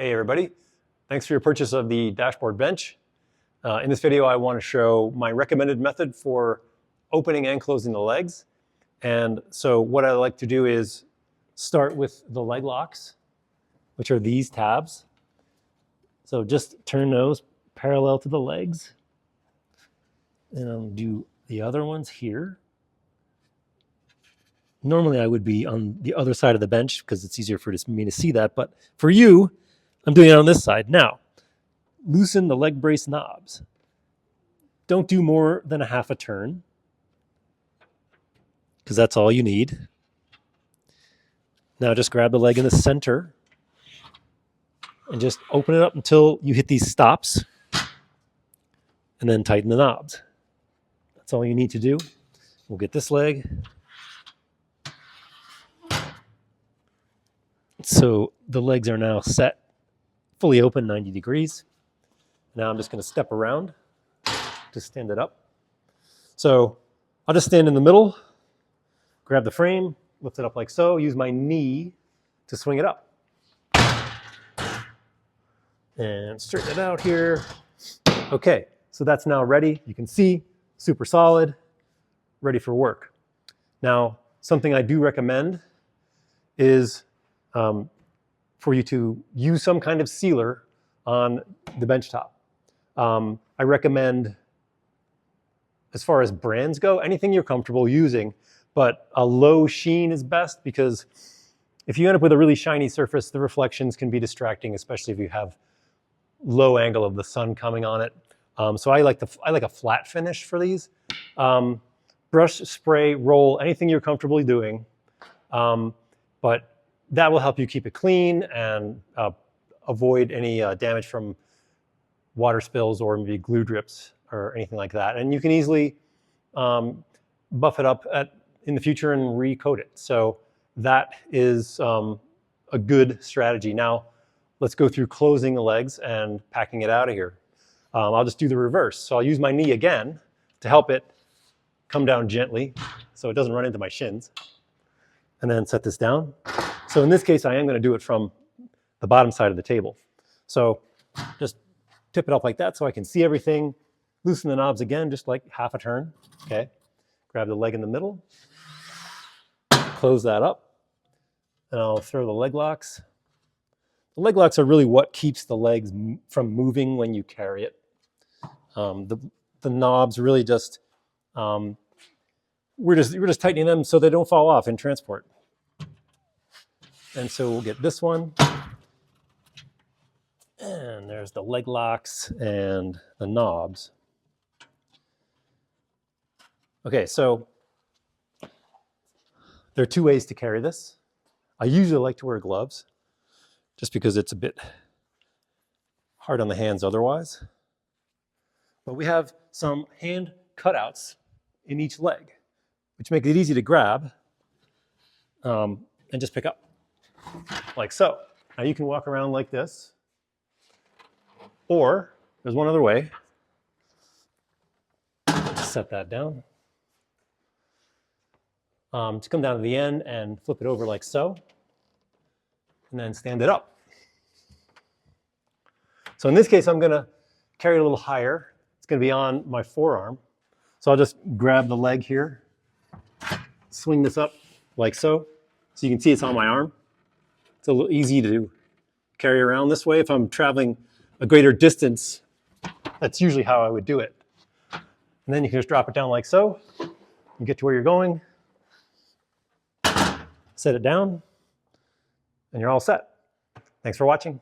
Hey everybody, thanks for your purchase of the Dash-Board bench. In this video I want to show my recommended method for opening and closing the legs. And so what I like to do is start with the leg locks, which are these tabs. So just turn those parallel to the legs. And I'll do the other ones here. Normally I would be on the other side of the bench because it's easier for me to see that, but for you, I'm doing it on this side. Now, loosen the leg brace knobs. Don't do more than a half a turn, because that's all you need. Now just grab the leg in the center and just open it up until you hit these stops, and then tighten the knobs. That's all you need to do. We'll get this leg. So the legs are now set, fully open, 90 degrees. Now I'm just going to step around to stand it up. So I'll just stand in the middle, grab the frame, lift it up like so, use my knee to swing it up. And straighten it out here. Okay, so that's now ready. You can see, super solid, ready for work. Now, something I do recommend is for you to use some kind of sealer on the bench top. I recommend, as far as brands go, anything you're comfortable using, but a low sheen is best, because if you end up with a really shiny surface, the reflections can be distracting, especially if you have low angle of the sun coming on it. So I like a flat finish for these. Brush, spray, roll, anything you're comfortable doing, but that will help you keep it clean and avoid any damage from water spills or maybe glue drips or anything like that. And you can easily buff it up in the future and recoat it. So that is a good strategy. Now, let's go through closing the legs and packing it out of here. I'll just do the reverse. So I'll use my knee again to help it come down gently so it doesn't run into my shins. And then set this down. So in this case, I am going to do it from the bottom side of the table. So just tip it up like that so I can see everything. Loosen the knobs again, just like half a turn. Okay. Grab the leg in the middle. Close that up. And I'll throw the leg locks. The leg locks are really what keeps the legs from moving when you carry it. The knobs really just, we're just tightening them so they don't fall off in transport. And so we'll get this one. And there's the leg locks and the knobs. Okay, so there are two ways to carry this. I usually like to wear gloves, just because it's a bit hard on the hands otherwise. But we have some hand cutouts in each leg, which make it easy to grab and just pick up, like so. Now you can walk around like this, or there's one other way. Set that down. To come down to the end and flip it over like so, and then stand it up. So in this case, I'm going to carry it a little higher. It's going to be on my forearm. So I'll just grab the leg here, swing this up like so. So you can see it's on my arm. It's a little easy to carry around this way. If I'm traveling a greater distance, that's usually how I would do it. And then you can just drop it down like so. You get to where you're going. Set it down, and you're all set. Thanks for watching.